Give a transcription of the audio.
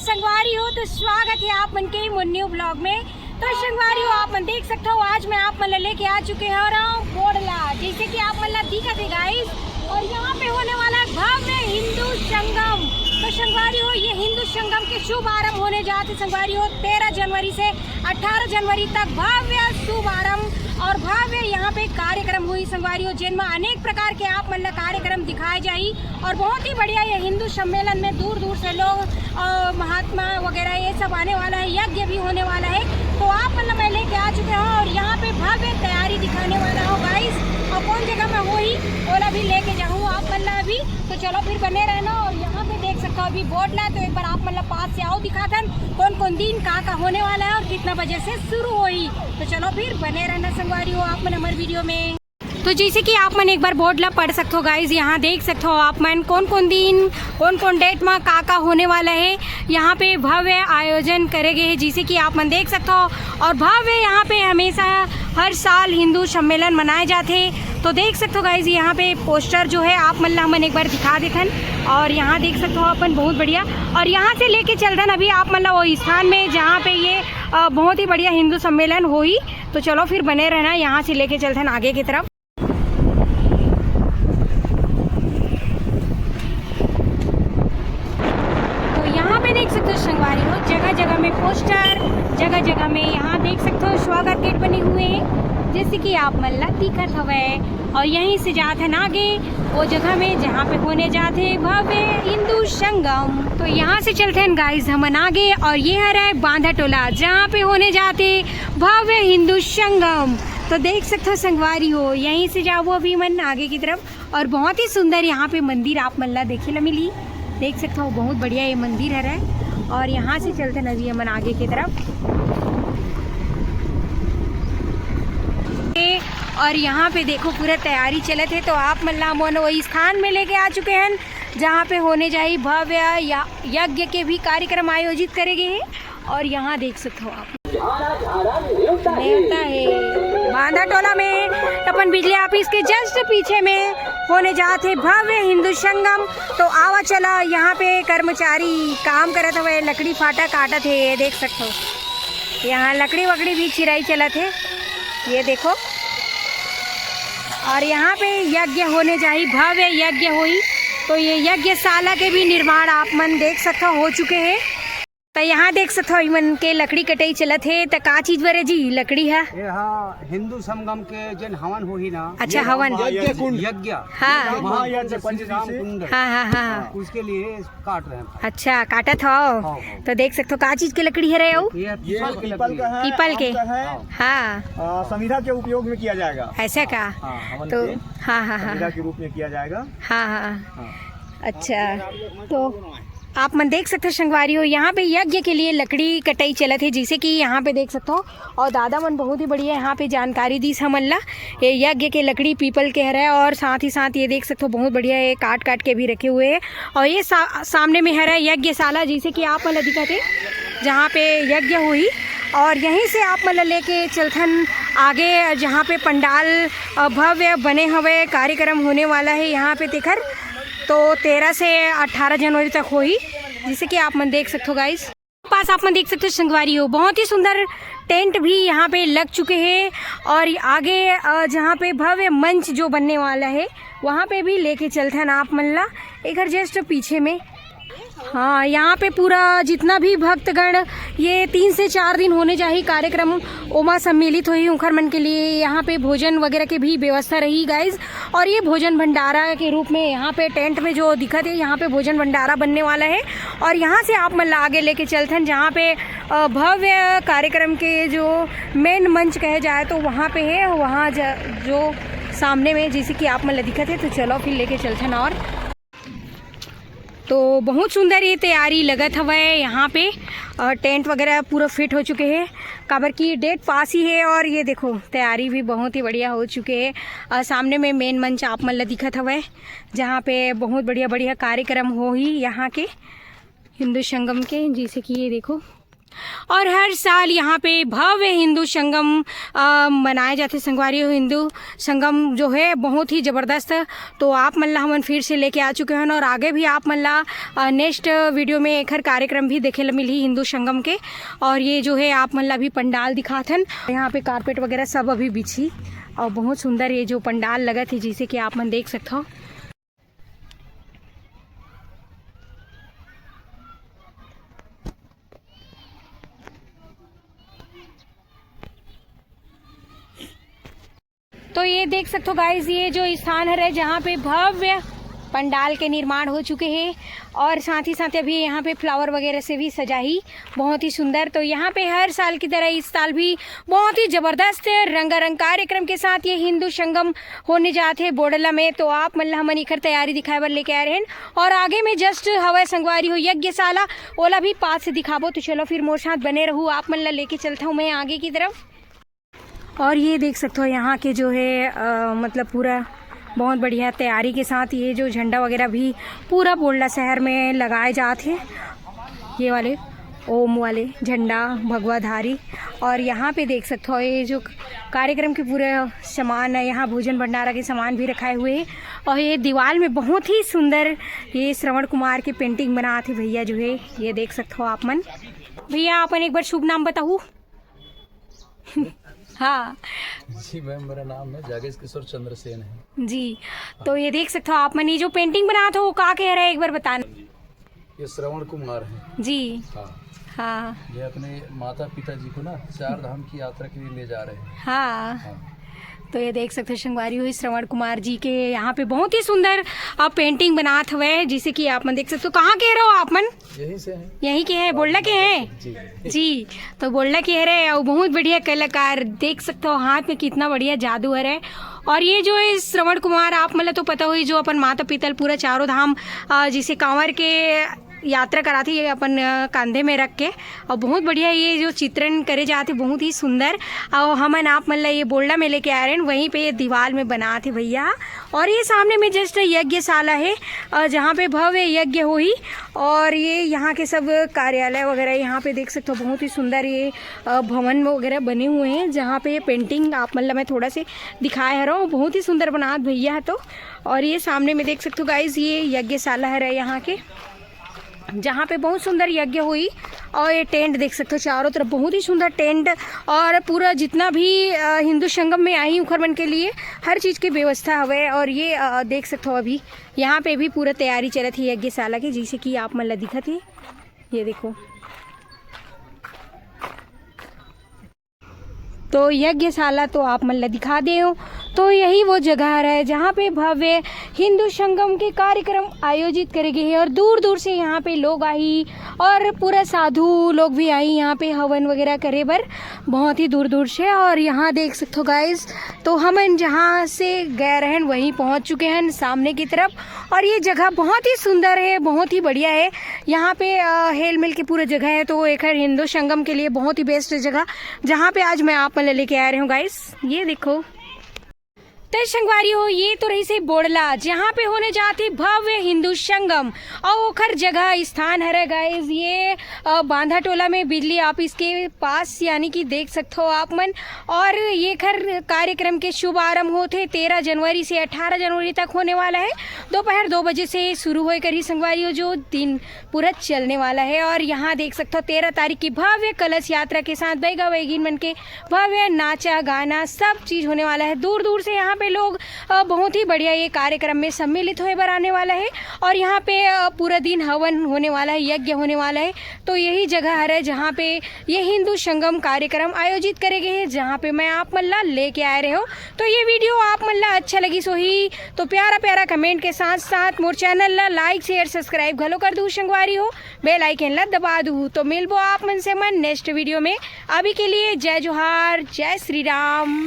संगवारी हो तो स्वागत है आप मन के न्यू ब्लॉग में। तो संगवारी हो आप मन देख सकते हो आज मैं आप मन लेके आ चुके हैं और बोडला जैसे कि आप मन दिखत है गाइस। और यहाँ पे होने वाला है भव्य हिंदू संगम। तो संगवारी हो ये हिंदू संगम के शुभ आरंभ होने जाते संगवारी हो 13 जनवरी से 18 जनवरी तक भव्य शुभ आरंभ और भव्य यहाँ पे कार्यक्रम हुई संगवारी हो जिनमें अनेक प्रकार के आप मन कार्यक्रम दिखाए जाई। और बहुत ही बढ़िया ये हिंदू सम्मेलन में दूर दूर से लोग महात्मा वगैरह ये सब आने वाला है, यज्ञ भी होने वाला है। तो आप मतलब मैं लेके आ चुके हो और यहाँ पे भव्य तैयारी दिखाने वाला हो गाइस। और कौन जगह में हो ही ओला भी लेके जाऊँ आप मतलब अभी। तो चलो फिर बने रहना। और यहाँ पे देख सकते हो अभी बोडला तो एक बार आप मतलब पास से आओ दिखाथन कौन कौन दिन का होने वाला है और कितना बजे से शुरू होई। तो चलो फिर बने रहना संगवारी हो आप मन हमारे वीडियो में। तो जैसे कि आप मन एक बार बोडला पढ़ सकते हो गाइज, यहाँ देख सकते हो आप मन कौन कौन दिन कौन कौन डेट में का होने वाला है। यहाँ पे भव्य आयोजन करेंगे हैं जैसे कि आप मन देख सकते हो। और भव्य यहाँ पे हमेशा हर साल हिंदू सम्मेलन मनाए जाते हैं। तो देख सकते हो गाइज यहाँ पे पोस्टर जो है आप मन हमन एक बार दिखा देथन। और यहाँ देख सकते हो अपन बहुत बढ़िया। और यहाँ से लेके चलथन अभी आप मतलब वो स्थान में जहाँ पे ये बहुत ही बढ़िया हिंदू सम्मेलन हुई। तो चलो फिर बने रहना, यहाँ से लेके चलथन आगे की तरफ। देख सकते हो संगवारी हो जगह जगह में पोस्टर, जगह जगह में यहाँ देख सकते हो स्वागत गेट बने हुए हैं जैसे कि आप मल्ला दिखत हवे। और यहीं से जाते हैं आगे वो जगह में जहाँ पे होने जाते हैं भव्य हिंदू संगम। तो यहाँ से चलते हैं गाइस हम आगे और ये है रहा बांधा टोला जहाँ पे होने जाते भव्य हिंदू संगम। तो देख सकते हो संगवारी हो यहीं से जाओ अभी मन आगे की तरफ। और बहुत ही सुंदर यहाँ पे मंदिर आप मल्ला देखे ला मिली, देख सकते हो बहुत बढ़िया ये मंदिर है रहा। और यहाँ से चलते नदी अमन आगे की तरफ। और यहाँ पे देखो पूरा तैयारी चलत है। तो आप मल्ला मोन वही स्थान में लेके आ चुके हैं जहाँ पे होने जाए भव्य यज्ञ के भी कार्यक्रम आयोजित करेंगे हैं। और यहाँ देख सकते हो आप नेवता है बांधा टोला में अपन बिजली ऑफिस के जस्ट पीछे में होने जाते भव्य हिंदू संगम। तो आवा चला यहाँ पे कर्मचारी काम करत हुए लकड़ी फाटा काटत है, ये देख सकते हो। यहाँ लकड़ी वकड़ी भी चिराई चलत है ये देखो। और यहाँ पे यज्ञ होने जाए भव्य यज्ञ हुई। तो ये यज्ञशाला के भी निर्माण आप मन देख सकते हो चुके हैं। तो यहाँ देख सकते हो मन के लकड़ी कटाई चलत है। तो का चीज बरे जी लकड़ी है हिंदू संगम के जन हवन हुई ना। अच्छा हवन यज्ञ हाँ हाँ हाँ उसके लिए काट रहे हैं। अच्छा काटत हो। तो देख सकते हो का चीज के लकड़ी है रहे पीपल के हाँ संविधा के उपयोग में किया जाएगा ऐसा का। तो हाँ हाँ हाँ के रूप में किया जाएगा हाँ हाँ अच्छा। तो आप मन देख सकते हो संगवारी हो यहाँ पे यज्ञ के लिए लकड़ी कटाई चलत है जैसे कि यहाँ पे देख सकते हो। और दादा मन बहुत ही बढ़िया यहाँ पे जानकारी दी हमला ये यज्ञ के लकड़ी पीपल के है। और साथ ही साथ ये देख सकते हो बहुत बढ़िया ये काट काट के भी रखे हुए हैं। और ये सामने में है यज्ञशाला जैसे कि आप मतलब दिखाते जहाँ पे यज्ञ हुई। और यहीं से आप मतलब लेके चलथन आगे जहाँ पे पंडाल भव्य बने हुए कार्यक्रम होने वाला है यहाँ पे देखकर। तो 13 से 18 जनवरी तक हुई जैसे कि आप मन देख सकते हो गाइस। पास आप मन देख सकते हो संगवारी हो बहुत ही सुंदर टेंट भी यहाँ पे लग चुके हैं। और आगे जहाँ पे भव्य मंच जो बनने वाला है वहाँ पे भी लेके चलते हैं आप मल्ला एक जस्ट पीछे में। हाँ यहाँ पे पूरा जितना भी भक्तगण ये 3 से 4 दिन होने जाही कार्यक्रम ओमा सम्मिलित हुई उखर मन के लिए यहाँ पे भोजन वगैरह की भी व्यवस्था रही गाइज। और ये भोजन भंडारा के रूप में यहाँ पे टेंट में जो दिखत है यहाँ पे भोजन भंडारा बनने वाला है। और यहाँ से आप मतलब आगे लेके चलते हैं जहाँ पे भव्य कार्यक्रम के जो मेन मंच कहे जाए तो वहाँ पे है वहाँ जो सामने में जैसे कि आप मतलब दिखत है। तो चलो फिर लेके चलते हैं। और तो बहुत सुंदर ये तैयारी लगत हवे यहाँ पे टेंट वगैरह पूरा फिट हो चुके हैं काबर की डेट पास ही है। और ये देखो तैयारी भी बहुत ही बढ़िया हो चुके हैं। सामने में मेन मंच आप मन ला दिखत हवे जहाँ पे बहुत बढ़िया बढ़िया कार्यक्रम हो ही यहाँ के हिंदू संगम के जैसे कि ये देखो और हर साल यहाँ पे भव्य हिंदू संगम मनाए जाते। संगवारी हिंदू संगम जो है बहुत ही ज़बरदस्त। तो आप मल्ला हमन फिर से लेके आ चुके हैं और आगे भी आप मल्ला नेक्स्ट वीडियो में एक हर कार्यक्रम भी देखे मिली हिंदू संगम के। और ये जो है आप मल्ला भी पंडाल दिखाथन। यहाँ पे कारपेट वगैरह सब अभी बिछी और बहुत सुंदर ये जो पंडाल लगा थी जिसे कि आप मन देख सकते हो। तो ये देख सकते हो गाइस, ये जो स्थान है जहाँ पे भव्य पंडाल के निर्माण हो चुके हैं और साथ ही साथ अभी यहाँ पे फ्लावर वगैरह से भी सजाई बहुत ही सुंदर। तो यहाँ पे हर साल की तरह इस साल भी बहुत ही ज़बरदस्त रंगारंग कार्यक्रम के साथ ये हिंदू संगम होने जाते हैं बोडला में। तो आप मतलब हमन इखर तैयारी दिखाए बर लेके आ रहे हैं और आगे में जस्ट हवा संगवारी हो यज्ञशाला ओला भी पास से दिखाबो। तो चलो फिर मोर साथ बने रहूँ, आप मतलब लेके चलता हूँ मैं आगे की तरफ। और ये देख सकते हो यहाँ के जो है मतलब पूरा बहुत बढ़िया तैयारी के साथ ये जो झंडा वगैरह भी पूरा बोडला शहर में लगाए जाते हैं। ये वाले ओम वाले झंडा भगवाधारी। और यहाँ पे देख सकते हो ये जो कार्यक्रम के पूरे सामान है, यहाँ भोजन भंडारा के सामान भी रखाए हुए हैं। और ये दीवार में बहुत ही सुंदर ये श्रवण कुमार की पेंटिंग बनाते भैया जो है, ये देख सकते हो आप मन। भैया अपन एक बार शुभ नाम बताऊँ? हाँ जी मैम, मेरा नाम है जागेश किशोर चंद्रसेन है जी। तो ये देख सकते हो आप मन, ये जो पेंटिंग बना था वो का कह रहा है एक बार बताना। ये श्रवण कुमार है जी। हाँ। हाँ ये अपने माता पिता जी को ना 4 धाम की यात्रा के लिए ले जा रहे हैं। हाँ। तो ये देख सकते हो संगवारी हुई श्रवण कुमार जी के यहाँ पे बहुत ही सुंदर आप पेंटिंग बनाते हुए जिसे कि आप मन देख सकते हो। कहाँ कह रहे हो आप मन? यहीं से हैं। यहीं के हैं, बोडला के हैं जी जी। तो बोडला के है और बहुत बढ़िया कलाकार देख सकते हो, हाथ में कितना बढ़िया जादू है। और ये जो है श्रवण कुमार आप मतलब तो पता हुई जो अपन माता पिता पूरा 4 धाम जिसे कांवर के यात्रा कराती है अपन कंधे में रख के। और बहुत बढ़िया ये जो चित्रण करे जाते बहुत ही सुंदर। और हमन आप मतलब ये बोडला में लेके आ रहे हैं, वहीं पे ये दीवार में बनाते भैया। और ये सामने में जस्ट यज्ञशाला है जहाँ पे भव्य यज्ञ हुई। और ये यहाँ के सब कार्यालय वगैरह यहाँ पे देख सकते हो बहुत ही सुंदर ये भवन वगैरह बने हुए हैं जहाँ पे ये पेंटिंग आप मतलब मैं थोड़ा से दिखाया रहा हूँ, बहुत ही सुंदर बनात भैया। तो और ये सामने में देख सकते हो गाइज ये यज्ञशाला है यहाँ के जहाँ पे बहुत सुंदर यज्ञ हुई। और ये टेंट देख सकते हो चारों तरफ बहुत ही सुंदर टेंट और पूरा जितना भी हिंदू संगम में आई उखरमन के लिए हर चीज़ की व्यवस्था है। और ये देख सकते हो अभी यहाँ पे भी पूरा तैयारी चल रही है यज्ञशाला की जैसे कि आप मतलब दिखत है। ये देखो तो यज्ञशाला तो आप मतलब दिखा दे हो। तो यही वो जगह है जहाँ पे भव्य हिंदू संगम के कार्यक्रम आयोजित करे गए हैं और दूर दूर से यहाँ पे लोग आई और पूरा साधु लोग भी आई यहाँ पे हवन वगैरह करे बर बहुत ही दूर दूर से। और यहाँ देख सकते हो गाइस, तो हम जहाँ से गए रहन वहीं पहुँच चुके हैं सामने की तरफ। और ये जगह बहुत ही सुंदर है, बहुत ही बढ़िया है। यहाँ पे हेल मिल के पूरा जगह है। तो एक हिंदू संगम के लिए बहुत ही बेस्ट जगह जहाँ पे आज मैं आप लेके आ रही हूँ गाइस। ये देखो तो संगवारी हो, ये तो रही से बोडला जहाँ पे होने जाती भव्य हिंदू संगम और ओखर जगह स्थान है गाइस ये बांधा टोला में बिजली ऑफिस के पास, यानी कि देख सकते हो आप मन। और ये खर कार्यक्रम के शुभारंभ होते 13 जनवरी से 18 जनवरी तक होने वाला है। दोपहर 2 बजे से शुरू हो करी संगवारी हो जो दिन पूरा चलने वाला है। और यहाँ देख सकते हो 13 तारीख की भव्य कलश यात्रा के साथ बैगा बैगिन मन के भव्य नाचा गाना सब चीज होने वाला है। दूर दूर से यहाँ पे लोग बहुत ही बढ़िया ये कार्यक्रम में सम्मिलित होए बर आने वाला है। और यहाँ पे पूरा दिन हवन होने वाला है, यज्ञ होने वाला है। तो यही जगह है जहाँ पे ये हिंदू संगम कार्यक्रम आयोजित करे गए हैं जहाँ पे मैं आप मल्ला लेके आ रहे हो। तो ये वीडियो आप मल्ला अच्छा लगी सोही तो प्यारा प्यारा कमेंट के साथ साथ मोर चैनल ला लाइक शेयर सब्सक्राइब घलो कर दू संगवारी हो, बेल आइकन ला दबा दू। तो मिलबो आप मन से मन नेक्स्ट वीडियो में। अभी के लिए जय जोहार, जय श्री राम।